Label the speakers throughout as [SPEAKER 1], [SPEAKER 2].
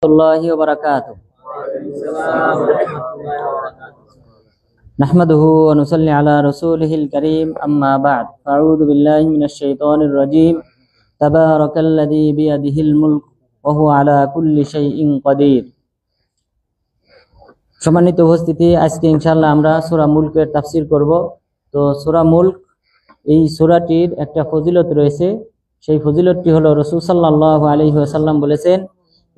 [SPEAKER 1] الله وبركاته نحمده ونصلي على رسوله الكريم أما بعد أعوذ بالله من الشيطان الرجيم تبارك الذي بيده الملك وهو على كل شيء قدير। সম্মানিত উপস্থিতি, আজকে ইনশাআল্লাহ আমরা সূরা মুলকের তাফসীর করব। তো সূরা মুলক, এই সূরাটির একটা ফজিলত রয়েছে। সেই ফজিলতটি হলো রাসূল সাল্লাল্লাহু আলাইহি ওয়াসাল্লাম বলেছেন,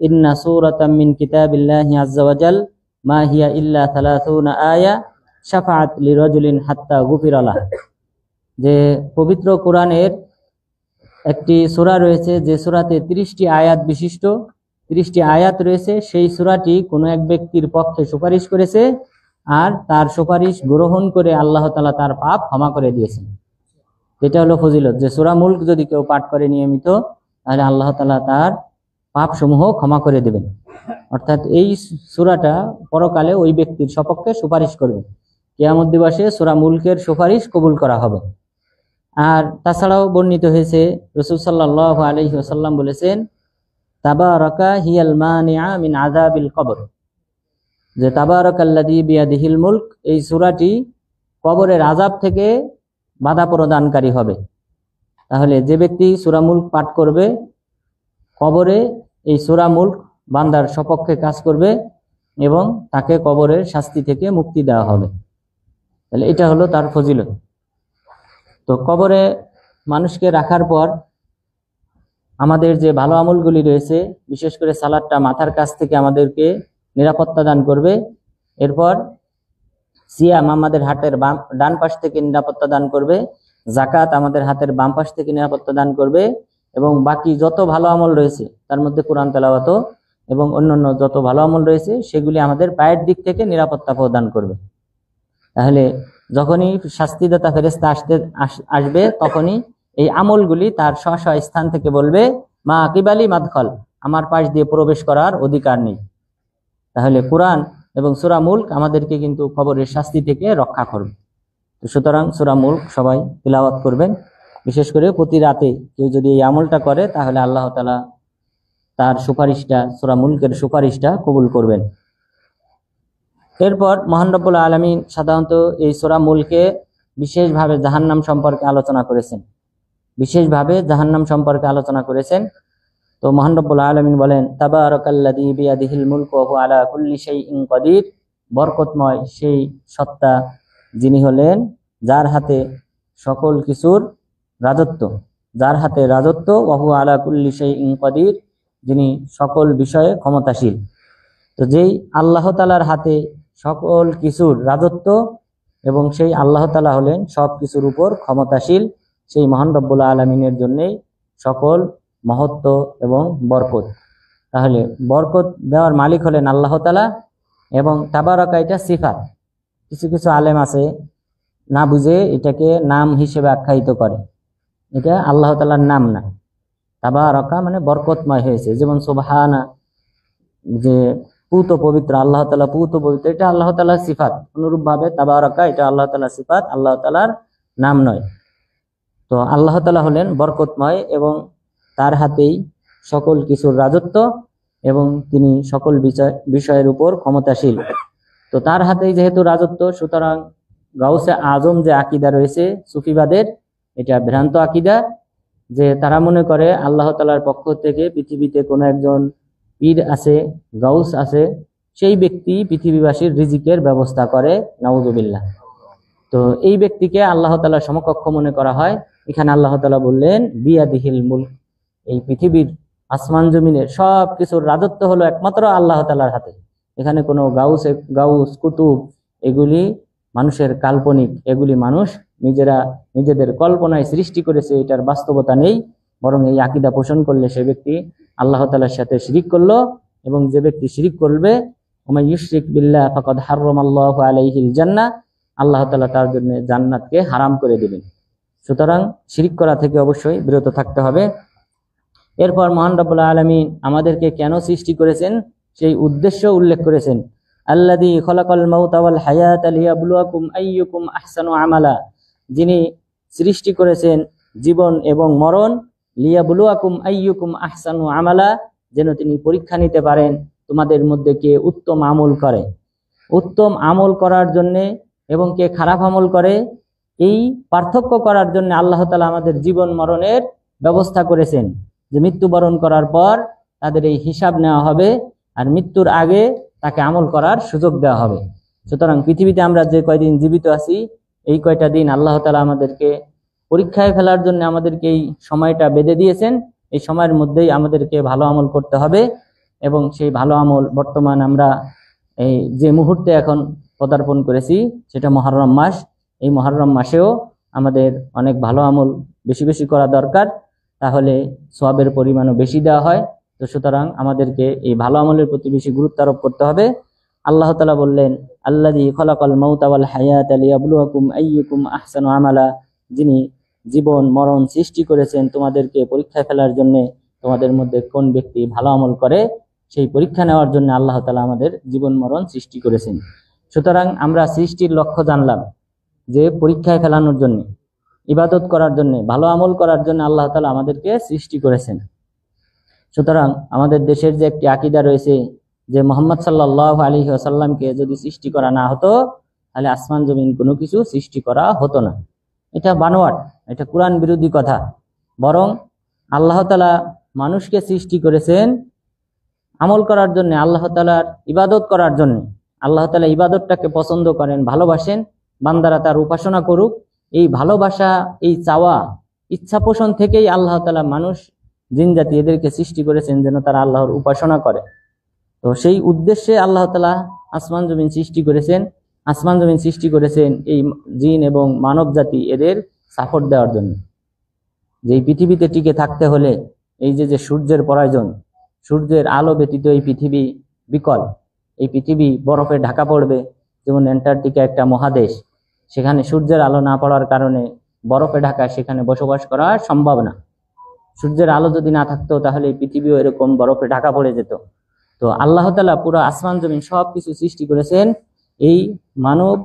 [SPEAKER 1] ইন্না সূরাতাম মিন কিতাবিল্লাহি আযজা ওয়া জাল মা হিয়া ইল্লা 30 আয়া শাফাআত লিরাজুলিন হাত্তা গুফিরা লাহ। যে পবিত্র কোরআনের একটি সূরা রয়েছে, যে সূরাতে 30টি আয়াত বিশিষ্ট 30টি আয়াত রয়েছে। সেই সূরাটি কোনো এক ব্যক্তির পক্ষে সুপারিশ করেছে, আর তার সুপারিশ গ্রহণ করে আল্লাহ তাআলা তার পাপ ক্ষমা করে দিয়েছেন। এটা হলো ফজিলত, যে সূরা মুলক যদি কেউ পাঠ করে নিয়মিত, তাহলে আল্লাহ তাআলা তার পাপ সমূহ ক্ষমা করে দেবেন। অর্থাৎ এই সূরাটা পরকালে ওই ব্যক্তির সপক্ষে সুপারিশ করবে। কিয়ামত দিবসে সূরা মুলকের সুপারিশ কবুল করা হবে। আর তাছাড়াও বর্ণিত হয়েছে, রাসূল সাল্লাল্লাহু আলাইহি ওয়াসাল্লাম বলেছেন, তাবারাকা হিয়াল মানিআ মিন আযাবিল কবর। যে তাবারাকাল্লাযী বিয়াদিহিল মুলক, এই সূরাটি কবরের আযাব থেকে বাধা প্রদানকারী হবে। তাহলে যে ব্যক্তি সূরা মুলক পাঠ করবে, কবরে এই সূরা মুলক বান্দার সপক্ষে কাজ করবে এবং তাকে কবরের শাস্তি থেকে মুক্তি দেওয়া হবে। তাহলে এটা হলো তার ফজিলত। তো কবরে মানুষকে রাখার পর আমাদের যে ভালো আমলগুলি রয়েছে, বিশেষ করে সালাতটা মাথার কাছ থেকে আমাদেরকে নিরাপত্তা দান করবে। এরপর সিয়াম আমাদের হাতের ডান পাশ থেকে নিরাপত্তা দান করবে। যাকাত আমাদের হাতের বাম পাশ থেকে নিরাপত্তা দান করবে। এবং বাকি যত ভালো আমল রয়েছে, তার মধ্যে কোরআন তেলাওয়াত এবং অন্যান্য যত ভালো আমল রয়েছে, সেগুলি আমাদের পায়ের দিক থেকে নিরাপত্তা প্রদান করবে। তাহলে যখনই শাস্তিদাতা ফেরেশতা আসবে, তখনই এই আমলগুলি তার স্ব স্ব স্থান থেকে বলবে, মা কিবালি মাদখল, আমার পাশ দিয়ে প্রবেশ করার অধিকার নেই। তাহলে কোরআন এবং সূরা মুলক আমাদেরকে কিন্তু কবরের শাস্তি থেকে রক্ষা করবে। তো সুতরাং সূরা মুলক সবাই তিলাওয়াত করবেন। বিশেষ করে প্রতি রাতে কেউ যদি এই আমলটা করে, তাহলে আল্লাহ তাআলা তার সুপারিশটা, সূরা মুলকের সুপারিশটা কবুল করবেন। এরপর মহান রব্বুল আলামিন সাধারণত এই সূরা মুলকে বিশেষভাবে জাহান্নাম সম্পর্কে আলোচনা করেছেন। তো মহান রব্বুল আলামিন বলেন, তাবারাকাল্লাযী বিয়াদিহিল মুলকু ওয়া হুয়া আলা কুল্লি শাইইন কাদির। বরকতময় সেই সত্তা, যিনি হলেন যার হাতে সকল কিছুর রাজত্ব, ওয়া হুয়া আলা কুল্লি শাইইন কাদির, যিনি সকল বিষয়ে ক্ষমতাশীল। তো যেই আল্লাহ তাআলার হাতে সকল কিছুর রাজত্ব এবং সেই আল্লাহ তাআলা হলেন সব কিছুর উপর ক্ষমতাশীল, সেই মহান রব্বুল আলামিনের জন্যই সকল মহত্ব এবং বরকত। তাহলে বরকত দেওয়ার মালিক হলেন আল্লাহ তাআলা। এবং তাবারাকা, এটা সিফাত। কিছু কিছু আলেম আছে না বুঝে এটাকে নাম হিসেবে আখ্যায়িত করে। এটা আল্লাহ তাআলার নাম না। তাবারাকা মানে বরকতময় হয়েছে। যেমন সুবহানা, যে পুত পবিত্র, আল্লাহ তাআলা পুত পবিত্র, এটা আল্লাহ তাআলার সিফাত। অনুরূপ ভাবে তাবারাকা, এটা আল্লাহ তাআলার সিফাত, আল্লাহ তাআলার নাম নয়। তো আল্লাহ তাআলা হলেন বরকতময় এবং তার হাতেই সকল কিছুর রাজত্ব এবং তিনি সকল বিষয়ের উপর ক্ষমতাশীল। তো তার হাতেই যেহেতু রাজত্ব, সুতরাং গাউসে আজম যে আকীদা রয়েছে সুফিবাদের, এটা ভ্রান্ত আকীদা। যে তারা মনে করে আল্লাহ তাআলার পক্ষ থেকে পৃথিবীতে কোনো একজন পীর আছে, গাউস আছে, সেই ব্যক্তি পৃথিবীবাসীর রিজিকের ব্যবস্থা করে, নাউযুবিল্লাহ। তো এই ব্যক্তিকে আল্লাহ তাআলার সমকক্ষ মনে করা হয়। এখানে আল্লাহ তাআলা বললেন বিয়াদিহিল মুলক, এই পৃথিবীর আসমান জমিনের সব কিছুর রাজত্ব হলো একমাত্র আল্লাহ তাআলার হাতে। এখানে কোনো গাউস কুতুব, এগুলি মানুষের কাল্পনিক, এগুলি মানুষ নিজেদের কল্পনায় সৃষ্টি করেছে, এটার বাস্তবতা নেই। বরং এই আকীদা পোষণ করলে সে ব্যক্তি আল্লাহ তাআলার সাথে শিরিক করলো, এবং যে ব্যক্তি শিরিক করবে, ওয়া ইউশরিক বিল্লাহ ফাকাদ হারামাল্লাহু আলাইহিল জান্নাহ, আল্লাহ তাআলা তার জন্য জান্নাতকে হারাম করে দিবেন। সুতরাং শিরিক করা থেকে অবশ্যই বিরত থাকতে হবে। এরপর মহান রব্বুল আলামিন আমাদেরকে কেন সৃষ্টি করেছেন সেই উদ্দেশ্য উল্লেখ করেছেন। আল্লাযী খলাকাল মাউতা ওয়াল হায়াতা লিয়াবলুয়াকুম আইয়ুকুম আহসানু আমালা, যিনি সৃষ্টি করেছেন জীবন এবং মরণ, লিয়াবলুয়াকুম আইয়ুকুম আহসানু আমালা, যেন তিনি পরীক্ষা নিতে পারেন তোমাদের মধ্যে কে উত্তম আমল করে। উত্তম আমল করার জন্য এবং কে খারাপ আমল করে, এই পার্থক্য করার জন্য আল্লাহ তাআলা আমাদের জীবন মরণের ব্যবস্থা করেছেন, যে মৃত্যুবরণ করার পর তাদের এই হিসাব নেওয়া হবে আর মৃত্যুর আগে তাকে আমল করার সুযোগ দেওয়া হবে। সুতরাং পৃথিবীতে আমরা যে কয়দিন জীবিত আছি, এই কয়টা দিন আল্লাহ তাআলা আমাদেরকে পরীক্ষায় ফেলার জন্য আমাদেরকে এই সময়টা বেঁধে দিয়েছেন। এই সময়ের মধ্যেই আমাদেরকে ভালো আমল করতে হবে এবং সেই ভালো আমল বর্তমান আমরা এই যে মুহূর্তে এখন পদার্পণ করেছি সেটা মুহররম মাস। এই মুহররম মাসেও আমাদের অনেক ভালো আমল বেশি বেশি করা দরকার, তাহলে সওয়াবের পরিমাণও বেশি দেওয়া হয়। তো সুতরাং আমাদেরকে এই ভালো আমলের প্রতি বেশি গুরুত্ব আরোপ করতে হবে। আল্লাহ তাআলা বললেন, আল্লাযী খালাকাল মাউতা ওয়াল হায়াতা লিয়াবলুয়াকুম আইয়ুকুম আহসানু আমালা, যিনি জীবন মরণ সৃষ্টি করেছেন তোমাদেরকে পরীক্ষায় ফেলার জন্য, তোমাদের মধ্যে কোন ব্যক্তি ভালো আমল করে সেই পরীক্ষা নেওয়ার জন্য আল্লাহ তাআলা আমাদের জীবন মরণ সৃষ্টি করেছেন। সুতরাং আমরা সৃষ্টির লক্ষ্য জানলাম যে পরীক্ষায় ফেলানোর জন্য, ইবাদত করার জন্য, ভালো আমল করার জন্য আল্লাহ তাআলা আমাদেরকে সৃষ্টি করেছেন। সুতরাং আমাদের দেশের যে একটি আকীদা রয়েছে যে মুহাম্মদ সাল্লাল্লাহু আলাইহি ওয়াসাল্লামকে যদি সৃষ্টি করা না হতো তাহলে আসমান জমিন কোনো কিছু সৃষ্টি করা হতো না, এটা বানোয়াট, এটা কোরআন বিরোধী কথা। বরং আল্লাহ তাআলা মানুষকে সৃষ্টি করেছেন আমল করার জন্য, আল্লাহ তাআলার ইবাদত করার জন্য। আল্লাহ তাআলা ইবাদতটাকে পছন্দ করেন, ভালোবাসেন, বান্দারা তার উপাসনা করুক। এই ভালোবাসা, এই চাওয়া, ইচ্ছা পোষণ থেকেই আল্লাহ তাআলা মানুষ জিন জাতি এদেরকে সৃষ্টি করেছেন যেন তারা আল্লাহর উপাসনা করে। তো সেই উদ্দেশ্যে আল্লাহ তাআলা আসমান জমিন সৃষ্টি করেছেন। আসমান জমিন সৃষ্টি করেছেন এই জিন এবং মানব জাতি এদের সাপোর্ট দেওয়ার জন্য। যে পৃথিবীতে টিকে থাকতে হলে এই যে সূর্যের প্রয়োজন, সূর্যের আলো ব্যতীত এই পৃথিবী বিকল। এই পৃথিবী বরফে ঢাকা পড়বে, যেমন অ্যান্টার্কটিকা একটা মহাদেশ, সেখানে সূর্যের আলো না পড়ার কারণে বরফে ঢাকা, সেখানে বসবাস করা সম্ভব না। সূর্যের আলো যদি না থাকতো তাহলে এই পৃথিবীও এরকম বরফে ঢাকা পড়ে যেত। তো আল্লাহ তাআলা পুরো আসমান জমিন সব কিছু সৃষ্টি করেছেন এই মানব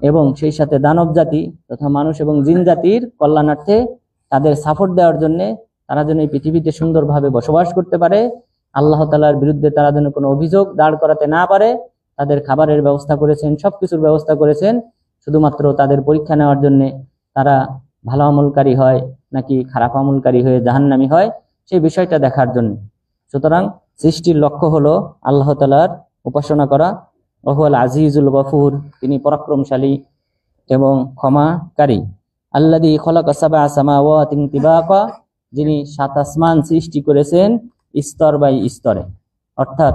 [SPEAKER 1] এবং সেই সাথে দানব জাতি তথা মানুষ এবং জিন জাতির কল্যাণার্থে, তাদের সাপোর্ট দেওয়ার জন্য, তারা যেন এই পৃথিবীতে সুন্দরভাবে বসবাস করতে পারে, আল্লাহ তাআলার বিরুদ্ধে তারা যেন কোনো অভিযোগ দাঁড় করাতে না পারে। তাদের খাবারের ব্যবস্থা করেছেন, সবকিছুর ব্যবস্থা করেছেন শুধুমাত্র তাদের পরীক্ষা নেওয়ার জন্য, তারা ভালো আমলকারী হয় নাকি খারাপ আমলকারী হয়ে জাহান্নামী হয় সেই বিষয়টা দেখার জন্য। সুতরাং সৃষ্টির লক্ষ্য হলো আল্লাহ তাআলার উপাসনা করা। ওয়াহুয়াল আজিজুল গফুর, তিনি পরাক্রমশালী এবং ক্ষমাকারী। আল্লাযী খালাকা সাবআ সামাওয়াতিন তিবাকা, যিনি 7 আসমান সৃষ্টি করেছেন স্তর বাই স্তরে, অর্থাৎ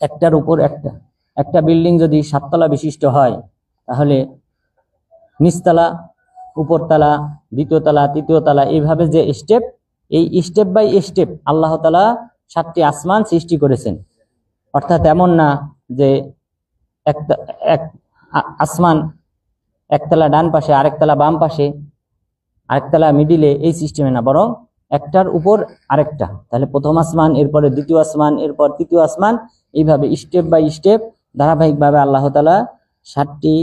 [SPEAKER 1] একটার উপর একটা। একটা বিল্ডিং যদি 7 তলা বিশিষ্ট হয় তাহলে নিচতলা, উপরতলা, দ্বিতীয় তলা, তৃতীয় তলা, এইভাবে যে স্টেপ, এই স্টেপ বাই স্টেপ আল্লাহ তাআলা 7টি আসমান সৃষ্টি করেছেন। অর্থাৎ এমন না যে এক আসমান একতলা ডান পাশে, আরেকতলা বাম পাশে, আরেকতলা মিডিলে, এই সিস্টেমে না, বরং একটার উপর আরেকটা। তাহলে প্রথম আসমান, এরপরে দ্বিতীয় আসমান, এরপর তৃতীয় আসমান, এইভাবে স্টেপ বাই স্টেপ ধারাবাহিকভাবে আল্লাহ তাআলা 7টি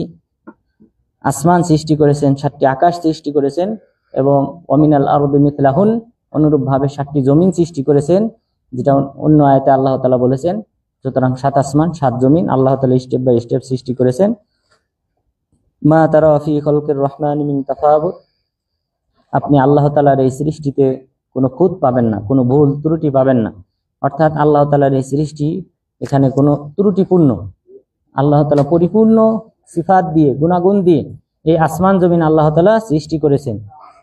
[SPEAKER 1] আসমান সৃষ্টি করেছেন, 7টি আকাশ সৃষ্টি করেছেন এবং ওয়ামিনাল আরদি মিথলাহুন, অনুরূপভাবে 7টি জমিন সৃষ্টি করেছেন, যেটা অন্য আয়াতে আল্লাহ তাআলা বলেছেন। সুতরাং 7 আসমান 7 জমিন আল্লাহ তাআলা স্টেপ বাই স্টেপ সৃষ্টি করেছেন। মা তারা ফি খালকির রহমানি মিন তাফাউত, আপনি আল্লাহ তাআলার এই সৃষ্টিতে কোনো খুঁত পাবেন না, কোনো ভুল ত্রুটি পাবেন না। অর্থাৎ আল্লাহ তাআলার এই সৃষ্টি এখানে কোনো ত্রুটিপূর্ণ, আল্লাহ তাআলা পরিপূর্ণ সিফাত দিয়ে, গুণাগুণ দিয়ে এই আসমান জমিন আল্লাহ তাআলা সৃষ্টি করেছেন।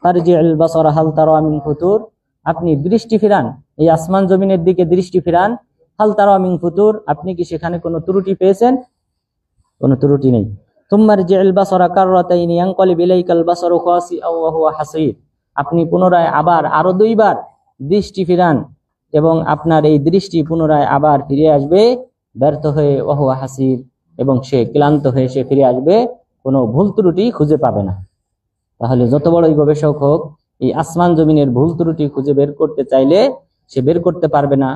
[SPEAKER 1] তারজিউল বাসারা হাল তারা মিন ফুতুর, আপনি দৃষ্টি ফিরান এই আসমান জমিনের দিকে, দৃষ্টি ফিরান, হাল তারা মিন ফুতুর, আপনি কি সেখানে কোনো ত্রুটি পেয়েছেন? কোনো ত্রুটি নেই। তুমারজিউল বাসারা কাররাতাইনি ইয়ানকালিব ইলাইকাল বাসারু খাসিআন ওয়া হুয়া হাসীর, আপনি পুনরায় আবার আরো 2 বার দৃষ্টি ফিরান এবং আপনার এই দৃষ্টি পুনরায় আবার ফিরে আসবে ব্যর্থ হয়ে, ওয়া হুয়া হাসীর, এবং সে ক্লান্ত হয়ে সে ফিরে আসবে, কোনো ভুল ত্রুটি খুঁজে পাবে না। তাহলে যত বড়ই গবেষক হোক, এই আসমান জমিনের ভুল ত্রুটি খুঁজে বের করতে চাইলে সে বের করতে পারবে না,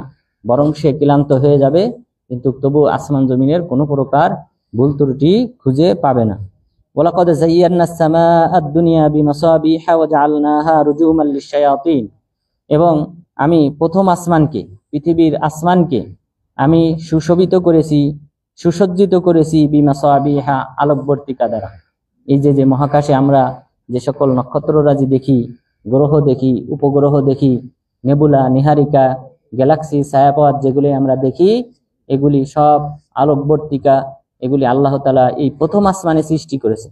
[SPEAKER 1] বরং সে ক্লান্ত হয়ে যাবে, কিন্তু তবু আসমান জমিনের কোনো প্রকার ভুল ত্রুটি খুঁজে পাবে না। ওয়ালাকাদ যায়্যানাস সামাআদ দুনিয়া বিমাসাবিহা ওয়া জাআলনাহা রুজুমান লিশ-শায়াতিন, এবং আমি প্রথম আসমানকে পৃথিবীর আসমানকে আমি সুশোভিত করেছি, সুসজ্জিত করেছি বিমাসাবিহা, আলোকবর্তিকা দ্বারা। এই যে মহাকাশে আমরা যে সকল নক্ষত্ররাজি দেখি, গ্রহ দেখি, উপগ্রহ দেখি, নেবুলা, নিহারিকা, গ্যালাক্সি, ছায়াপথ যেগুলি আমরা দেখি, এগুলি সব আলোকবর্তিকা। এগুলি আল্লাহ তাআলা এই প্রথম আসমানে সৃষ্টি করেছে।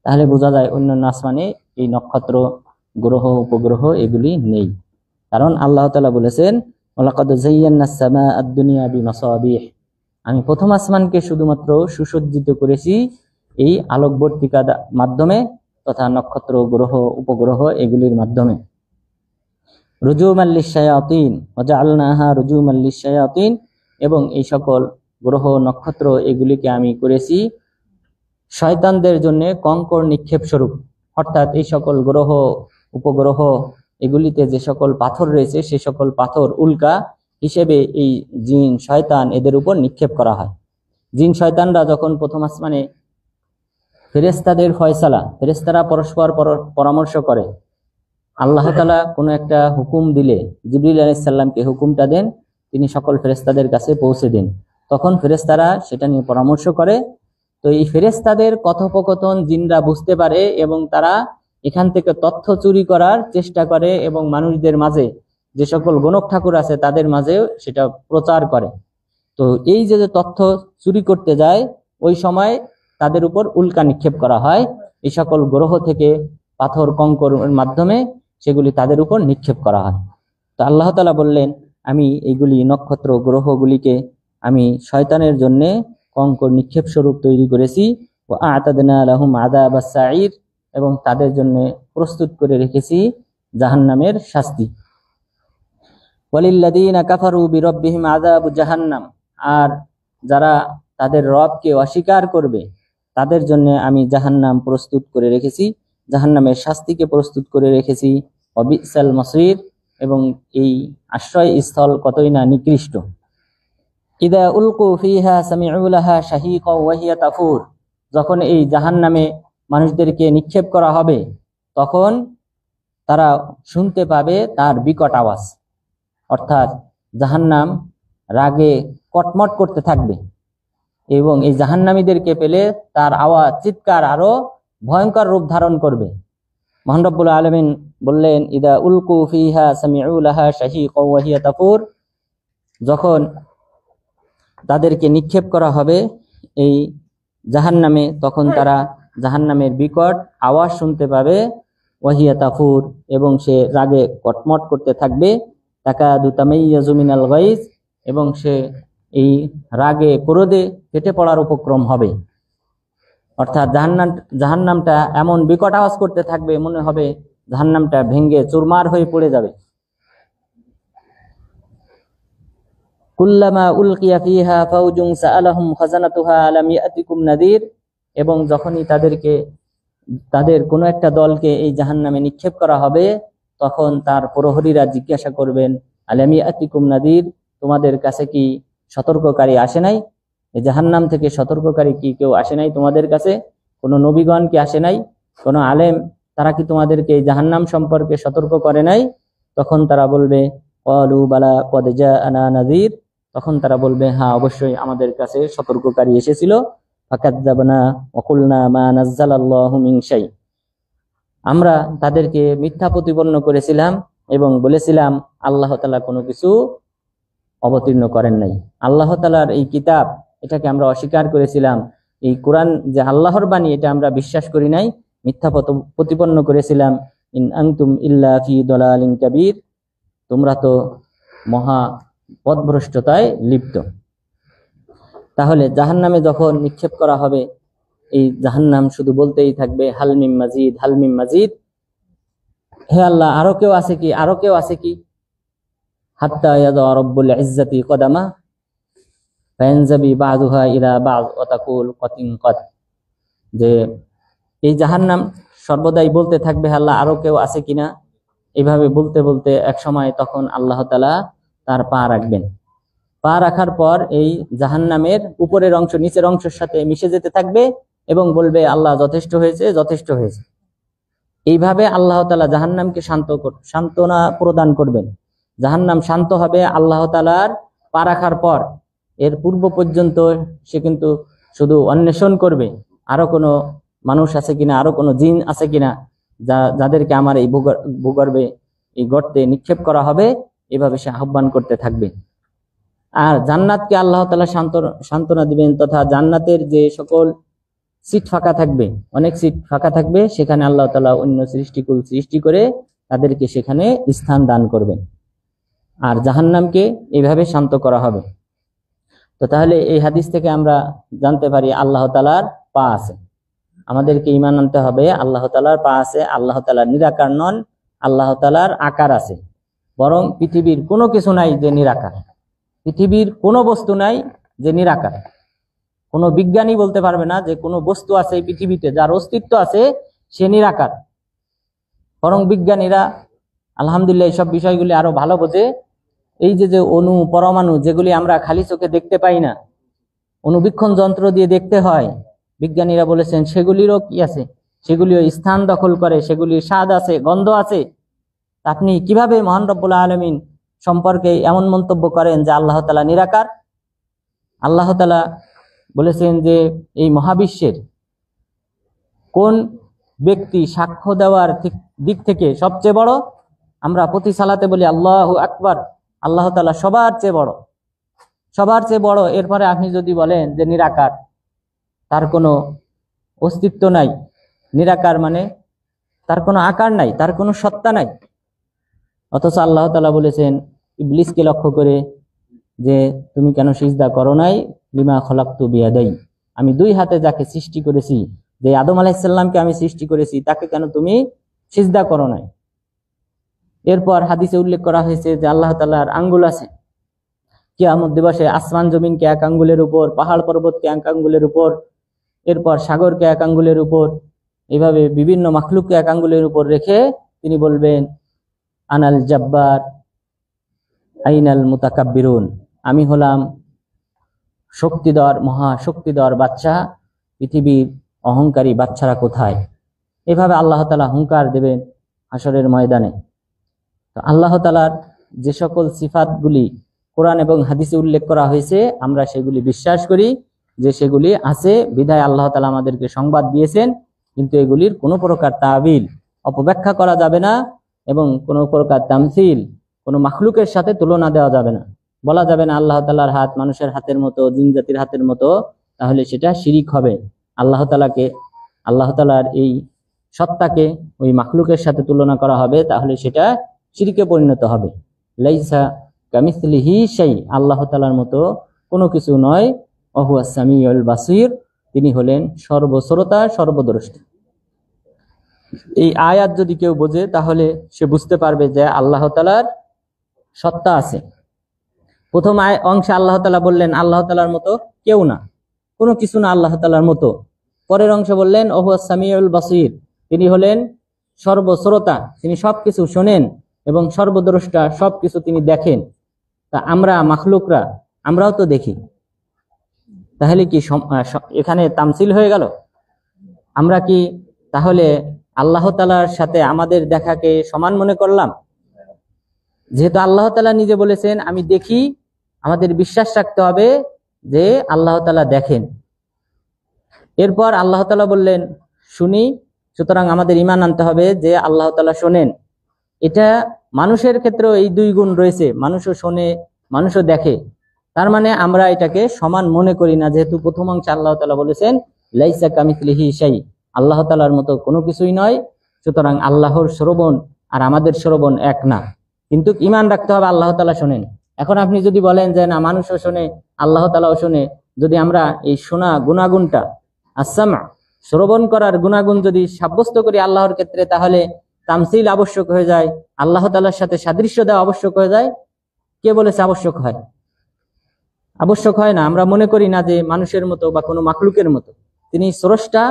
[SPEAKER 1] তাহলে বোঝা যায় অন্যান্য আসমানে এই নক্ষত্র, গ্রহ, উপগ্রহ এগুলি নেই। কারণ আল্লাহ তাআলা বলেছেন, ওয়ালাকাদ যায়্যানাস সামাআ আদ-দুনিয়া বিমাসাবিহ, আমি প্রথম আসমানকে শুধুমাত্র সুসজ্জিত করেছি এই আলোকবর্তিকা মাধ্যমে তথা নক্ষত্র, গ্রহ, উপগ্রহ এগুলির মাধ্যমে। রুজুমান লিশ-শায়াতিন ওয়া জাআলনাহা রুজুমান লিশ-শায়াতিন, এবং এই সকল গ্রহ, নক্ষত্র এগুলিকে আমি করেছি শয়তানদের জন্য কঙ্কর নিক্ষেপ স্বরূপ। অর্থাৎ এই সকল গ্রহ, উপগ্রহ এগুলিতে যে সকল পাথর রয়েছে সে সকল পাথর উল্কা হিসেবে এই জিন, শয়তান এদের উপর নিক্ষেপ করা হয়। জিন শয়তানরা যখন প্রথম আসমানে ফেরেশতাদের ফয়সালা, ফেরেশতারা পরস্পর পরামর্শ করে, আল্লাহ তাআলা কোনো একটা হুকুম দিলে জিবরিল আলাইহিস সালামকে হুকুমটা দেন, তিনি সকল ফেরেশতাদের কাছে পৌঁছে দেন। তখন ফেরেশতারা সেটা নিয়ে পরামর্শ করে। তো এই ফেরেশতাদের কথোপকথন জিনরা বুঝতে পারে এবং তারা এখান থেকে তথ্য চুরি করার চেষ্টা করে এবং মানুষদের মাঝে যে সকল গণক ঠাকুর আছে তাদের মাঝেও সেটা প্রচার করে। তো এই যে তথ্য চুরি করতে যায়, ওই সময় তাদের উপর উল্কা নিক্ষেপ করা হয়। এই সকল গ্রহ থেকে পাথর, কঙ্করের মাধ্যমে সেগুলি তাদের উপর নিক্ষেপ করা হয়। তো আল্লাহ তাআলা বললেন, আমি এইগুলি নক্ষত্র, গ্রহগুলিকে আমি শয়তানের জন্য কঙ্কর নিক্ষেপ স্বরূপ তৈরি করেছি। ওয়া আ'তাদনা লাহুম আযাবাস সাঈর, এবং তাদের জন্য প্রস্তুত করে রেখেছি জাহান্নামের শাস্তি। ওয়ালিল্লাযীনা কাফারু বিরাব্বিহিম আযাবু জাহান্নাম, আর যারা তাদের রবকে অস্বীকার করবে তাদের জন্য আমি জাহান্নাম প্রস্তুত করে রেখেছি, জাহান্নামের শাস্তিকে প্রস্তুত করে রেখেছি। ওয়াবিসাল মাসীর, এবং এই আশ্রয় স্থল কতই না নিকৃষ্ট। ইদা উলকু ফিহা সামিউ লাহা শাহীকা ওয়া হিয়া তাফুর, যখন এই জাহান্নামে মানুষদেরকে নিক্ষেপ করা হবে তখন তারা শুনতে পাবে তার বিকট আওয়াজ। অর্থাৎ জাহান্নাম রাগে কটমট করতে থাকবে এবং এই জাহান্নামীদেরকে পেলে তার আওয়াজ, চিৎকার আরো ভয়ঙ্কর রূপ ধারণ করবে। মহান রব্বুল আলামিন বললেন, ইদা উলকু ফিহা সামিউ লাহা শাহীকা ওয়া হিয়া তাফুর, যখন তাদেরকে নিক্ষেপ করা হবে এই জাহান্নামে তখন তারা জাহান্নামের বিকট আওয়াজ শুনতে পাবে। ওয়াহিয়া তাফুর, এবং সে রাগে কটমট করতে থাকবে। তাকাদু তামাইয়াজু মিনাল গাইজ, এবং সে এই রাগে ক্রোধে ফেটে পড়ার উপক্রম হবে। অর্থাৎ জাহান্নামটা এমন বিকট আওয়াজ করতে থাকবে, মনে হবে জাহান্নামটা ভেঙে চুরমার হয়ে পড়ে যাবে। কুল্লামা উলকিয়া ফিহা ফাউজুন সাআলাহুম খাজানাতুহা আলাম ইয়াতিকুম নাযীর, এবং যখনই তাদের কোনো একটা দলকে এই জাহান্নামে নিক্ষেপ করা হবে তখন তার প্রহরীরা জিজ্ঞাসা করবেন, আলাম ইয়াতিকুম নাযীর, তোমাদের কাছে কি সতর্ককারী আসে নাই? এই জাহান্নাম থেকে সতর্ককারী কি কেউ আসে নাই তোমাদের কাছে? কোনো নবীগণ কি আসে নাই? কোনো আলেম, তারা কি তোমাদেরকে এই জাহান্নাম সম্পর্কে সতর্ক করে নাই? তখন তারা বলবে, ক্বালু বালা ক্বাদ জাআনা নাযীর, তখন তারা বলবে, হ্যাঁ অবশ্যই আমাদের কাছে সতর্ককারী এসেছিল। ফাকাযযাবনা ওয়া কুলনা মা নাযালাল্লাহু মিন শাই, আমরা তাদেরকে মিথ্যা প্রতিপন্ন করেছিলাম এবং বলেছিলাম আল্লাহ তাআলা কোনো কিছু অবতীর্ণ করেন নাই। আল্লাহ তাআলার এই কিতাব, এটাকে আমরা অস্বীকার করেছিলাম। এই কোরআন যে আল্লাহর বাণী, এটা আমরা বিশ্বাস করি নাই, মিথ্যা প্রতিপন্ন করেছিলাম। ইন আনতুম ইল্লা ফি দালালিন কাবীর, তোমরা তো মহা পথভ্রষ্টতায় লিপ্ত। তাহলে জাহান্নামে যখন নিক্ষেপ করা হবে, এই জাহান্নাম শুধু বলতেই থাকবে, হালমিম মাজিদ, হালমিম মাজিদ, হে আল্লাহ আরো কেউ আছে কি, আরো কেউ আছে কি? হাত্তা ইয়াদা রাব্বুল ইজ্জাতি কদামা ফায়ানজাবি বাযুহা ইলা বায ওয়া তাকুল কাতিন কাদ, যে এই জাহান্নাম সর্বদাই বলতে থাকবে, আল্লাহ আরো কেউ আছে কিনা। এইভাবে বলতে বলতে এক সময় তখন আল্লাহ তাআলা তার পা রাখবেন। পা রাখার পর এই জাহান্নামের উপরের অংশ নিচের অংশের সাথে মিশে যেতে থাকবে এবং বলবে, আল্লাহ যথেষ্ট হয়েছে, যথেষ্ট হয়েছে। এইভাবে আল্লাহ তাআলা জাহান্নামকে সান্ত্বনা প্রদান করবেন। জাহান্নাম শান্ত হবে আল্লাহ তাআলার পা রাখার পর। এর পূর্ব পর্যন্ত সে কিন্তু শুধু অন্বেষণ করবে আরো কোনো মানুষ আছে কিনা, আরো কোনো জিন আছে কিনা, যাদেরকে আমার এই ভূগর্ভে, এই গর্তে নিক্ষেপ করা হবে। এভাবে সে আহ্বান করতে থাকবে। আর জান্নাতকে আল্লাহ তাআলা সান্ত্বনা দিবেন, তথা জান্নাতের যে সকল সিট ফাঁকা থাকবে, অনেক সিট ফাঁকা থাকবে, সেখানে আল্লাহ তাআলা অন্য সৃষ্টিকুল সৃষ্টি করে তাদেরকে সেখানে স্থান দান করবেন। আর জাহান্নামকে এইভাবে শান্ত করা হবে। তো তাহলে এই হাদিস থেকে আমরা জানতে পারি আল্লাহ তাআলার পা আছে। আমাদেরকে ঈমান আনতে হবে আল্লাহ তাআলার পা আছে, আল্লাহ তাআলা নিরাকার নন, আল্লাহ তাআলার আকার আছে। বরং পৃথিবীর কোনো কিছু নাই যে নিরাকার, পৃথিবীর কোনো বস্তু নাই যে নিরাকার। কোনো বিজ্ঞানী বলতে পারবে না যে কোনো বস্তু আছে এই পৃথিবীতে যার অস্তিত্ব আছে সে নিরাকার। বরং বিজ্ঞানীরা আলহামদুলিল্লাহ এইসব বিষয়গুলি আরো ভালো বোঝে। এই যে অণু পরমাণু যেগুলি আমরা খালি চোখে দেখতে পাই না, অণুবীক্ষণ যন্ত্র দিয়ে দেখতে হয়, বিজ্ঞানীরা বলেছেন সেগুলিরও কি আছে, সেগুলিও স্থান দখল করে, সেগুলির স্বাদ আছে, গন্ধ আছে। আপনি কিভাবে মহান রব্বুল আলামিন সম্পর্কে এমন মন্তব্য করেন যে আল্লাহ তাআলা নিরাকার? আল্লাহ তাআলা বলেছেন যে এই মহাবিশ্বের কোন ব্যক্তি সাক্ষ্য দেওয়ার দিক থেকে সবচেয়ে বড়? আমরা প্রতি সালাতে বলি আল্লাহু আকবার, আল্লাহ তাআলা সবার চেয়ে বড়, সবার চেয়ে বড়। এরপরে আপনি যদি বলেন যে নিরাকার, তার কোনো অস্তিত্ব নাই, নিরাকার মানে তার কোনো আকার নাই, তার কোনো সত্তা নাই। অথচ আল্লাহ তাআলা বলেছেন ইবলিসকে লক্ষ্য করে যে তুমি কেন সিজদা করো নাই, লিমা খলাকতু বিয়াদাই, আমি দুই হাতে যাকে সৃষ্টি করেছি, যে আদম আলাইহিস সালামকে আমি সৃষ্টি করেছি, তাকে কেন তুমি সিজদা করো নাই? এরপর হাদিসে উল্লেখ করা হয়েছে যে আল্লাহ তাআলার আঙ্গুল আছে। কিয়ামত দিবসে আসমান জমিনকে এক আঙ্গুলের উপর, পাহাড় পর্বতকে এক আঙ্গুলের উপর, এরপর সাগরকে এক আঙ্গুলের উপর, এইভাবে বিভিন্ন মাখলুককে এক আঙ্গুলের উপর রেখে তিনি বলবেন আনাল জাব্বার আইনাল মুতাকাব্বিরুন, আমি হলাম শক্তিধর, মহা শক্তিধর বাদশা, পৃথিবীর অহংকারী বাদশারা কোথায়? এভাবে আল্লাহ তাআলা হুঙ্কার দেবেন হাসরের ময়দানে। তো আল্লাহ তাআলার যে সকল সিফাতগুলি কোরআন এবং হাদিসে উল্লেখ করা হয়েছে, আমরা সেগুলি বিশ্বাস করি যে সেগুলি আছে, বিধায় আল্লাহ তাআলা আমাদেরকে সংবাদ দিয়েছেন। কিন্তু এগুলির কোনো প্রকার তাবিল, অপব্যাখ্যা করা যাবে না, এবং কোনো প্রকার তামসিল, কোনো মাখলুকের সাথে তুলনা দেওয়া যাবে না। বলা যাবে না আল্লাহ তাআলার হাত মানুষের হাতের মতো, জিন জাতির হাতের মতো, তাহলে সেটা শিরিক হবে। আল্লাহ তাআলার এই সত্তাকে ওই মাখলুকের সাথে তুলনা করা হবে, তাহলে সেটা শিরকে পরিণত হবে। লাইসা কামিসলিহি শাই, আল্লাহ তাআলার মতো কোনো কিছু নয়। ওয়াহুয়াস সামিউল বাসীর, তিনি হলেন সর্বশ্রোতা, সর্বদ্রষ্টা। এই আয়াত যদি কেউ বোঝে তাহলে সে বুঝতে পারবে যে আল্লাহ তাআলার সত্তা আছে। প্রথম অংশে আল্লাহ তাআলা বললেন আল্লাহ তাআলার মতো কেউ না, কোনো কিছু না আল্লাহ তাআলার মতো। পরের অংশে বললেন ওহুয়াস সামিউল বাসীর, তিনি হলেন সর্বশ্রোতা, তিনি সবকিছু শোনেন এবং সর্বদ্রষ্টা, সবকিছু তিনি দেখেন। তা আমরা মাখলুকরা, আমরাও তো দেখি। তাহলে কি এখানে তামসিল হয়ে গেল? আমরা কি তাহলে আল্লাহ তাআলার সাথে আমাদের দেখাকে সমান মনে করলাম? যেহেতু আল্লাহ তাআলা নিজে বলেছেন আমি দেখি, আমাদের বিশ্বাস রাখতে হবে যে আল্লাহ তাআলা দেখেন। এরপর আল্লাহ তাআলা বললেন শুনি, সুতরাং আমাদের ঈমান আনতে হবে যে আল্লাহ তাআলা শোনেন। এটা মানুষের ক্ষেত্রেও এই দুই গুণ রয়েছে, মানুষও শোনে, মানুষও দেখে। তার মানে আমরা এটাকে সমান মনে করি না, যেহেতু প্রথম অংশে আল্লাহ তাআলা বলেছেন লাইসা কামিসলিহি শাই, আল্লাহ তাআলার মতো কোনো কিছুই নয়। সুতরাং আল্লাহর শ্রবণ আর আমাদের শ্রবণ এক না, কিন্তু ঈমান রাখতে হবে আল্লাহ তাআলা শোনেন। এখন আপনি যদি বলেন যে না, মানুষও শোনে, আল্লাহ তাআলাও শোনে, যদি আমরা এই শোনা গুণাগুণটা, আস-সামা শ্রবণ করার গুণাগুণ যদি সাব্যস্ত করি আল্লাহর ক্ষেত্রে, তাহলে তামসিল আবশ্যক হয়ে যায়, আল্লাহ তাআলার সাথে সাদৃশ্য দেওয়া আবশ্যক হয়ে যায়। কে বলেছে আবশ্যক হয়? আবশ্যক হয় না। আমরা মনে করি না যে মানুষের মতো বা কোনো মাখলুকের মতো। তিনি স্রষ্টা,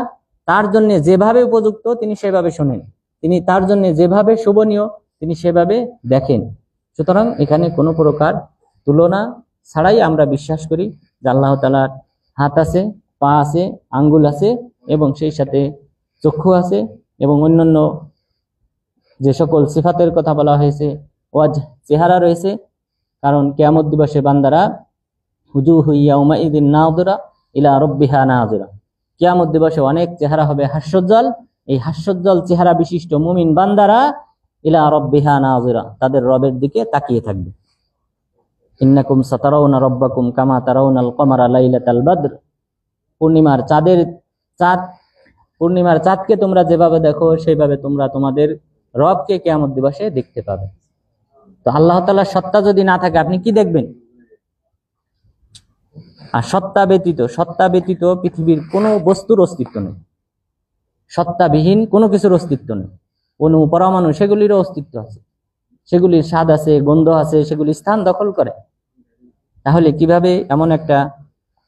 [SPEAKER 1] তার জন্য যেভাবে উপযুক্ত তিনি সেভাবে শোনেন, তিনি তার জন্য যেভাবে শোভনীয় তিনি সেভাবে দেখেন। সুতরাং এখানে কোনো প্রকার তুলনা ছাড়াই আমরা বিশ্বাস করি যে আল্লাহ তাআলার হাত আছে, পা আছে, আঙ্গুল আছে, এবং সেই সাথে চক্ষু আছে, এবং অন্যান্য যে সকল সিফাতের কথা বলা হয়েছে ওয়াজ চেহারা রয়েছে, কারণ কিয়ামত দিবসে বান্দারা হুজুহু ইয়াউমাইযিন নাযিরা ইলা রাব্বিহা নাযিরা, কিয়ামত দিবসে অনেক চেহারা হবে হাস্যোজ্জ্বল, এই হাস্যোজ্জ্বল চেহারা বিশিষ্ট মুমিন বান্দারা ইলা রাব্বিহা নাযিরা, তাদের রবের দিকে তাকিয়ে থাকবে। ইন্নাকুম সাতারাউনা রাব্বাকুম কামা তারাউনাল কমারা লাইলাতাল বদর, পূর্ণিমার চাঁদকে তোমরা যেভাবে দেখো সেইভাবে তোমরা তোমাদের রবকে কিয়ামত দিবসে দেখতে পাবে। তো আল্লাহ তাআলার সত্তা যদি না থাকে আপনি কি দেখবেন? আর সত্তা ব্যতীত পৃথিবীর কোনো বস্তুর অস্তিত্ব নেই, সত্তাবিহীন কোনো কিছুর অস্তিত্ব নেই। অণু পরমাণু সেগুলিরও অস্তিত্ব আছে, সেগুলির স্বাদ আছে, গন্ধ আছে, সেগুলি স্থান দখল করে। তাহলে কিভাবে এমন একটা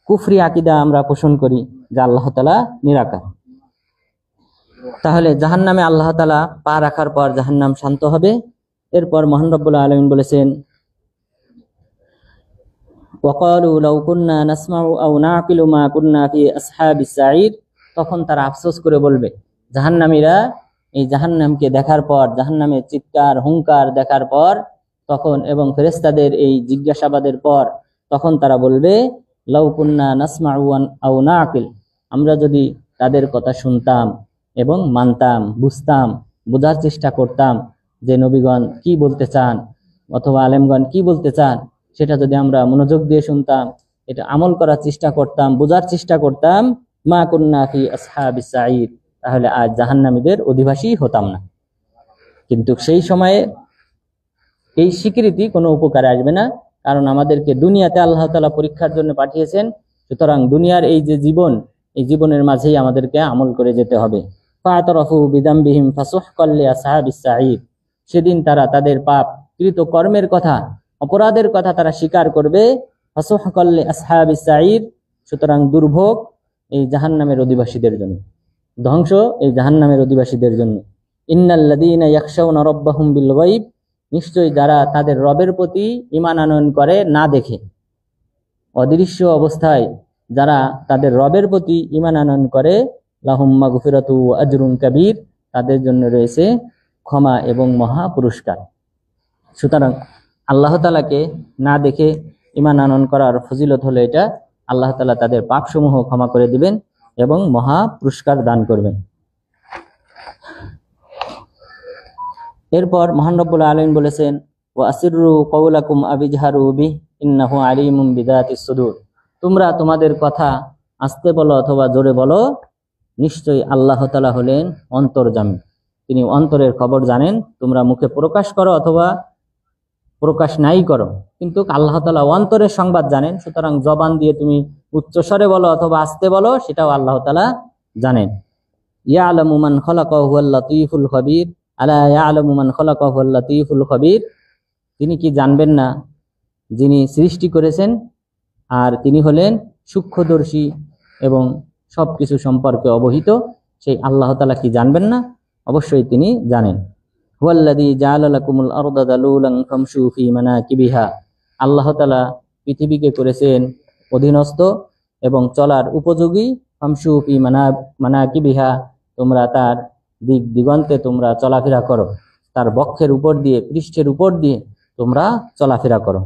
[SPEAKER 1] কুফরি আকীদা আমরা পোষণ করি যে আল্লাহ তাআলা নিরাকার? তাহলে জাহান্নামে আল্লাহ তাআলা পা রাখার পর জাহান্নাম শান্ত হবে। এরপর মহান রব্বুল আলামিন বলেছেন, ওয়াকালু লাউ কুন্না নাসমাউ আও নাকিলু মা কুন্না ফি আসহাবিস সাঈর, তখন তারা আফসোস করে বলবে, জাহান্নামীরা এই জাহান্নামকে দেখার পর, জাহান্নামের চিৎকার হুঙ্কার দেখার পর তখন, এবং ফেরেশতাদের এই জিজ্ঞাসাবাদের পর তখন তারা বলবে, লাউ কুন্না নাসমাউ আও নাকিল, আমরা যদি তাদের কথা শুনতাম এবং মানতাম, বুঝতাম, বোঝার চেষ্টা করতাম যে নবীগণ কি বলতে চান অথবা আলেমগণ কি বলতে চান, সেটা যদি আমরা মনোযোগ দিয়ে শুনতাম, এটা আমল করার চেষ্টা করতাম, বোঝার চেষ্টা করতাম, মা কুন্না ফি আসহাবিস সাঈর, তাহলে আজ জাহান্নামীদের অধিবাসী হতাম না। কিন্তু সেই সময়ে এই স্বীকৃতি কোনো উপকারে আসবে না, কারণ আমাদেরকে দুনিয়াতে আল্লাহ তাআলা পরীক্ষার জন্য পাঠিয়েছেন। সুতরাং দুনিয়ার এই যে জীবন, এই জীবনের মাঝেই আমাদেরকে আমল করে যেতে হবে। ফাতারাফু বিদামবিহিম ফাসুহকাল লিআসহাবিস সাঈর, সেদিন তারা তাদের পাপ কৃত কর্মের কথা, অপরাধের কথা তারা স্বীকার করবে। ফাসুহকাল লিআসহাবিস সাঈর, সুতরাং দুর্ভোগ এই জাহান্নামের অধিবাসীদের জন্য, ধ্বংস এই জাহান্নামের অধিবাসীদের জন্য। ইন্নাল্লাযীনা ইয়াখশাউনা রাব্বাহুম বিল গায়ব, নিশ্চয়ই যারা তাদের রবের প্রতি ঈমান আনয়ন করে না দেখে, অদৃশ্য অবস্থায় যারা তাদের রবের প্রতি ঈমান আনয়ন করে, লাহুম মাগফিরাতু ওয়া আজরুন কাবীর, তাদের জন্য রয়েছে ক্ষমা এবং মহা পুরস্কার। সুতরাং আল্লাহ তাআলাকে না দেখে ঈমান আনয়ন করার ফজিলত হলো এটা, আল্লাহ তাআলা তাদের পাপসমূহ ক্ষমা করে দিবেন এবং মহা পুরস্কার দান করবেন। এরপর মহান রব্বুল আলামিন বলেছেন, ওয়া আসিররু কাওলাকুম আবিজহারু বিহি ইন্নাহু আলিমুম বিযাতিস সুদূর, তোমরা তোমাদের কথা আস্তে বলো অথবা জোরে বলো, নিশ্চয়ই আল্লাহ তাআলা হলেন অন্তর্যামী, তিনি অন্তরের খবর জানেন। তোমরা মুখে প্রকাশ করো অথবা প্রকাশ নাই করো, কিন্তু আল্লাহ তাআলা অন্তরের সংবাদ জানেন। সুতরাং জবান দিয়ে তুমি উচ্চস্বরে বলো অথবা আস্তে বলো, সেটাও আল্লাহ তাআলা জানেন। ইয়ালামু মান খালাকা ওয়া হুয়াল লাতীফুল খবীর, আলা ইয়ালামু মান খালাকা ওয়া হুয়াল লাতীফুল খবীর, তিনি কি জানবেন না যিনি সৃষ্টি করেছেন আর তিনি হলেন সূক্ষ্মদর্শী এবং সবকিছু সম্পর্কে অবহিত, সেই আল্লাহ তাআলা কি জানবেন না? অবশ্যই তিনি জানেন। হুয়াল্লাযী জাআলা লাকুমুল আরদা দালুলান ফামশু ফি মানাকিবিহা, আল্লাহ তাআলা পৃথিবীকে করেছেন অধীনস্থ এবং চলার উপযোগী। ফামশু ফি মানাকিবিহা, তোমরা তার দিক দিগন্তে তোমরা চলাফেরা করো, তার বক্ষের উপর দিয়ে, পৃষ্ঠের উপর দিয়ে তোমরা চলাফেরা করো।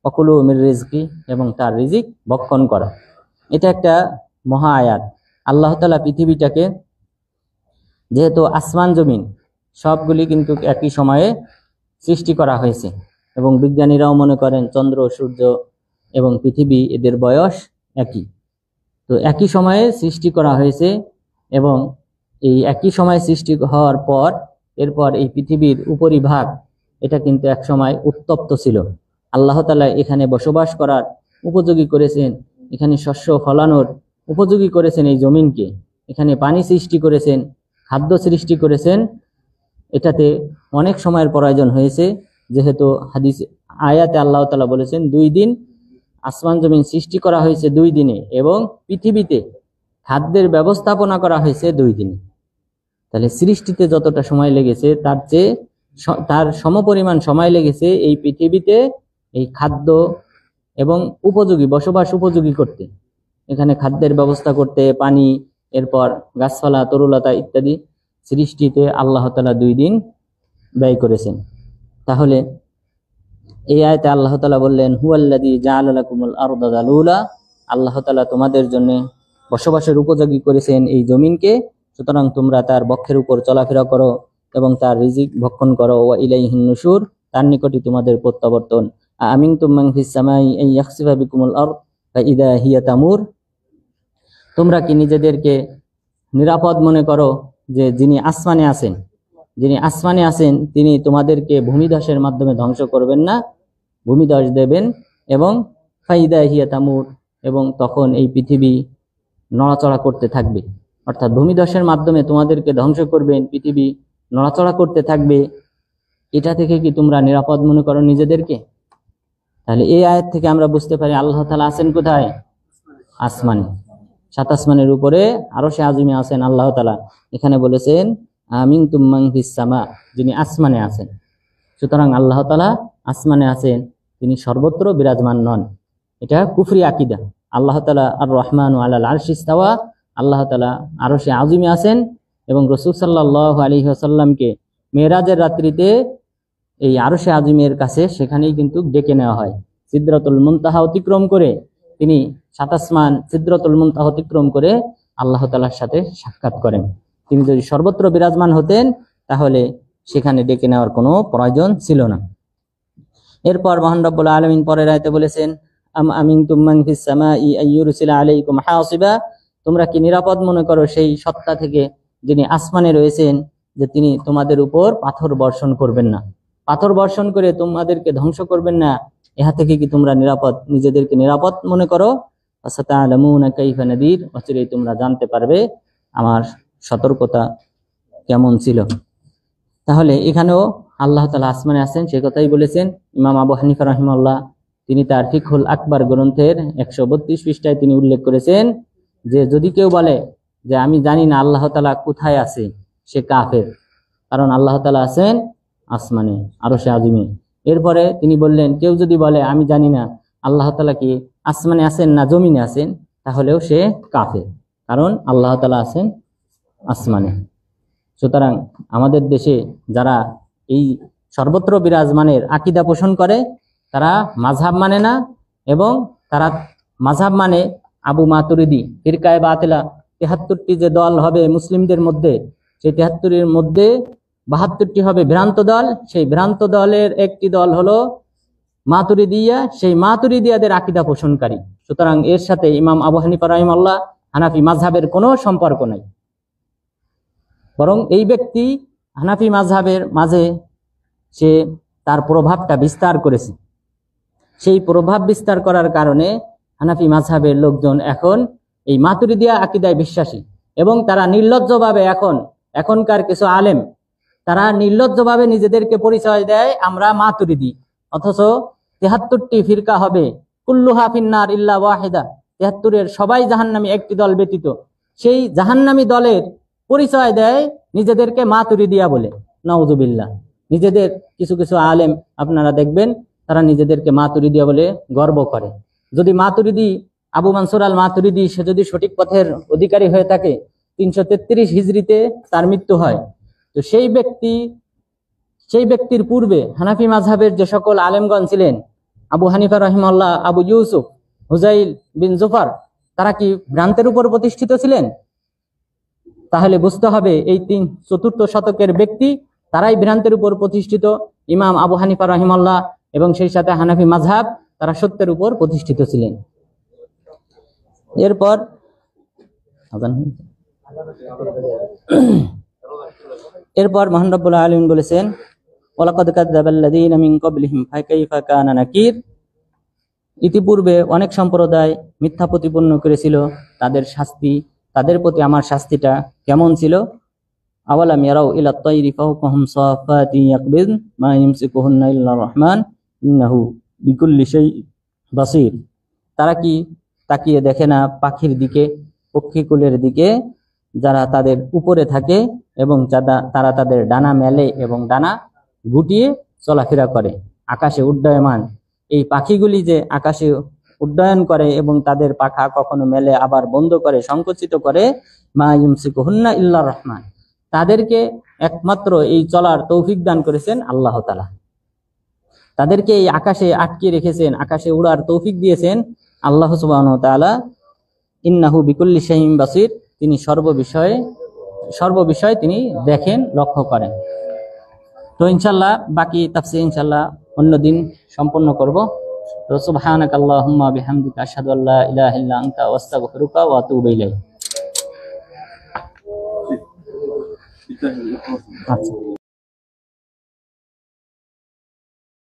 [SPEAKER 1] ওয়াকুলু মির রিজকি, এবং তার রিজিক ভক্ষণ করো। এটা একটা মহা আয়াত। আল্লাহ তাআলা পৃথিবীটাকে, যেহেতু আসমান জমিন সবগুলি কিন্তু একই সময়ে সৃষ্টি করা হয়েছে, এবং বিজ্ঞানীরাও মনে করেন চন্দ্র, সূর্য এবং পৃথিবী এদের বয়স একই, তো একই সময়ে সৃষ্টি করা হয়েছে। এবং এই একই সময় সৃষ্টি হওয়ার পর এরপর এই পৃথিবীর উপরিভাগ এটা কিন্তু এক সময় উত্তপ্ত ছিল। আল্লাহ তাআলা এখানে বসবাস করার উপযোগী করেছেন, এখানে শস্য ফলানোর উপযোগী করেছেন এই জমিনকে, এখানে পানি সৃষ্টি করেছেন, খাদ্য সৃষ্টি করেছেন। এটাতে অনেক সময়ের প্রয়োজন হয়েছে, যেহেতু হাদিস আয়াতে আল্লাহ তাআলা বলেছেন 2 দিন আসমান জমিন সৃষ্টি করা হয়েছে 2 দিনে, এবং পৃথিবীতে খাদ্যের ব্যবস্থাপনা করা হয়েছে 2 দিনে। তাহলে সৃষ্টিতে যতটা সময় লেগেছে তার সমপরিমাণ সময় লেগেছে এই পৃথিবীতে এই খাদ্য এবং বসবাস উপযোগী করতে, এখানে খাদ্যের ব্যবস্থা করতে, পানি, এরপর গাছপালা, তরুলতা ইত্যাদি সৃষ্টিতে আল্লাহ তাআলা 2 দিন ব্যয় করেছেন। তাহলে এই আয়াতে আল্লাহ তাআলা বললেন হুয়াল্লাযী জাআলা লাকুমুল আরদা যালুলা, আল্লাহ তাআলা তোমাদের জন্য বসবাসের উপযোগী করেছেন এই জমিনকে, সুতরাং তোমরা তার বক্ষের উপর চলাফেরা করো এবং তার রিজিক ভক্ষণ করো। ওয়া ইলাইহিন নুশুর, তার নিকটই তোমাদের প্রত্যাবর্তন। আমিনতুম মান ফিস সামাই আন ইয়াখসিফা বিকুমুল আরদ ফাইদা হিয়া তামুর, তোমরা কি নিজেদেরকে নিরাপদ মনে করো যে যিনি আসমানে আছেন তিনি তোমাদেরকে ভূমিধসের মাধ্যমে ধ্বংস করবেন না, ভূমিধস দেবেন, এবং ফাইদা হিয়া তামুর, এবং তখন এই পৃথিবী নড়াচড়া করতে থাকবে। অর্থাৎ ভূমিধসের মাধ্যমে তোমাদেরকে ধ্বংস করবেন, পৃথিবী নড়াচড়া করতে থাকবে। এটা থেকে কি তোমরা নিরাপদ মনে করো নিজেদেরকে? তাহলে এই আয়াত থেকে আমরা বুঝতে পারি আল্লাহ তাআলা আছেন কোথায়? আসমানে, সাত আসমানের উপরে আরশে আজিমে আছেন আল্লাহ তাআলা। এখানে বলেছেন আমিনতুম মান ফিস সামা, যিনি আসমানে আছেন। সুতরাং আল্লাহ তাআলা আসমানে আছেন, তিনি সর্বত্র বিরাজমান নন। এটা কুফরি আকীদা। আল্লাহ তাআলা আর রহমানু আলাল আরশি ইস্তাওয়া, আল্লাহ তাআলা আরশে আজিমে আছেন, এবং রাসূল সাল্লাল্লাহু আলাইহি ওয়াসাল্লামকে মেরাজের রাত্রিতে এই আরশে আজিমের কাছে সেখানেই কিন্তু ডেকে নেওয়া হয়। সিদরাতুল মুনতাহা অতিক্রম করে তিনি সাত আসমান সিদরাতুল মুনতাহা অতিক্রম করে আল্লাহ তাআলার সাথে সাক্ষাৎ করেন। তিনি যদি সর্বত্র বিরাজমান হতেন তাহলে সেখানে ডেকে নেওয়ার কোনো প্রয়োজন ছিল না। এরপর মহান রব্বুল আলামিন পরের আয়াতে বলেছেন আমিনতুম মান ফিস সামাই আন ইউরসিলা আলাইকুম হাসিবা, তোমরা কি নিরাপদ মনে করো সেই সত্তা থেকে যিনি আসমানে রয়েছেন, যে তিনি তোমাদের উপর পাথর বর্ষণ করবেন না, পাথর বর্ষণ করে তোমাদেরকে ধ্বংস করবেন না। ইহা থেকে কি তোমরা নিজেদেরকে নিরাপদ মনে করো? ফাসাতা'লামুনা কাইফা নাদির, অচিরেই তোমরা জানতে পারবে আমার সতর্কতা কেমন ছিল। তাহলে এখানেও আল্লাহ তাআলা আসমানে আছেন সে কথাই বলেছেন। ইমাম আবু হানিফা রাহিমাহুল্লাহ তিনি তার ফিকহুল আকবার গ্রন্থের 132 পৃষ্ঠায় তিনি উল্লেখ করেছেন যে যদি কেউ বলে যে আমি জানি না আল্লাহ তাআলা কোথায় আছে, সে কাফের, কারণ আল্লাহ তাআলা আছেন আসমানে আরশে আজিমে। এরপরে তিনি বললেন কেউ যদি বলে আমি জানি না আল্লাহ তাআলা কি আসমানে আছেন না জমিনে আছেন, তাহলেও সে কাফের, কারণ আল্লাহ তাআলা আছেন আসমানে। সুতরাং আমাদের দেশে যারা এই সর্বত্র বিরাজমানের আকীদা পোষণ করে তারা মাযহাব মানে না, এবং তারা মাযহাব মানে আবু মাতুরিদি ফিরকায়ে বাতিলা। ৭৩টি যে দল হবে মুসলিমদের মধ্যে, সেই ৭৩-এর মধ্যে ৭২টি হবে ভ্রান্ত দল। সেই ভ্রান্ত দলের একটি দল হলো মাতুরিদিয়া, সেই মাতুরিদিয়াদের আকীদা পোষণকারী। সুতরাং এর সাথে ইমাম আবু হানিফা রাহিমাহুল্লাহ হানাফি মাযহাবের কোনো সম্পর্ক নাই, বরং এই ব্যক্তি হানাফি মাযহাবের মাঝে সে তার প্রভাবটা বিস্তার করেছে। সেই প্রভাব বিস্তার করার কারণে হানাফি মাযহাবের লোকজন এখন এই মাতুরিদিয়া আকীদায় বিশ্বাসী, এবং তারা নির্লজ্জভাবে এখনকার কিছু আলেম তারা নির্লজ্জভাবে নিজেদেরকে পরিচয় দেয় আমরা মাতুরিদি, অথচ ৭৩টি ফিরকা হবে কুল্লুহা ফিন্নার ইল্লা ওয়াহিদা, ৭৩-এর সবাই জাহান্নামী একটি দল ব্যতীত। সেই জাহান্নামী দলের পরিচয় দেয় নিজেদেরকে মাতুরিদিয়া বলে। নাউযুবিল্লাহ। নিজেদের কিছু কিছু আলেম আপনারা দেখবেন তারা নিজেদেরকে মাতুরিদিয়া বলে গর্ব করে। যদি মাতুরিদি আবু মানসুর আল মাতুরিদি সে যদি সঠিক পথের অধিকারী হয়ে থাকে, ৩৩৩ হিজরিতে তার মৃত্যু হয়, তো সেই ব্যক্তির পূর্বে হানাফি মাযহাবের যে সকল আলেমগণ ছিলেন, আবু হানিফা রাহিমাহুল্লাহ, আবু ইউসুফ, হুজাইল বিন জুফার, তারা কি ভ্রান্তের উপর প্রতিষ্ঠিত ছিলেন? তাহলে বুঝতে হবে এই 4th শতকের ব্যক্তি তারাই ভ্রান্তের উপর প্রতিষ্ঠিত। ইমাম আবু হানিফা রাহিমাহুল্লাহ এবং সেই সাথে হানাফি মাযহাব তারা সত্যের উপর প্রতিষ্ঠিত ছিলেন। এরপর মহান রব্বুল আলামিন বলেছেন ওয়ালাকাদ কাযযাবাল্লাযীনা মিন ক্বাবলিহিম ফাকাইফা কানা নাকির, ইতিপূর্বে অনেক সম্প্রদায় মিথ্যা প্রতিপন্ন করেছিল, তাদের প্রতি আমার শাস্তিটা কেমন ছিল। আওয়ালাম ইয়ারাউ ইলাত তায়রি ফাওকাহুম সাফাতিন ইয়াকবিন মা ইমসিকুহুন্না ইল্লার রহমান ইন্নাহু বিকুল্লি শাইইন বাসীর, তারা কি তাকিয়ে দেখে না পাখির দিকে, পক্ষীকুলের দিকে, যারা তাদের উপরে থাকে এবং তারা তাদের ডানা মেলে এবং ডানা গুটিয়ে চলাফেরা করে, আকাশে উড্ডয়মান। এই পাখিগুলি যে আকাশে উড্ডয়ন করে এবং তাদের পাখা কখনো মেলে আবার বন্ধ করে, সংকুচিত করে, মা ইমসিকুহুন্না ইল্লার রহমান, তাদেরকে একমাত্র এই চলার তৌফিক দান করেছেন আল্লাহ তাআলা। তাদেরকে এই আকাশে আটকে রেখেছেন, আকাশে উড়ার তৌফিক দিয়েছেন আল্লাহ সুবহানাহু ওয়া তাআলা। ইন্নাহু বিকুল্লি শাইইন বাসীর, তিনি সর্ববিষয়ে তিনি দেখেন, লক্ষ্য করেন। তো ইনশাআল্লাহ বাকি তাফসীর ইনশাআল্লাহ অন্যদিন সম্পন্ন করব। তো সুবহানাকাল্লাহুম্মা বিহামদিকা আশহাদু আল্লা ইলাহা ইল্লা আনতা আস্তাগফিরুকা ওয়া আতুবু ইলাইক। আচ্ছা।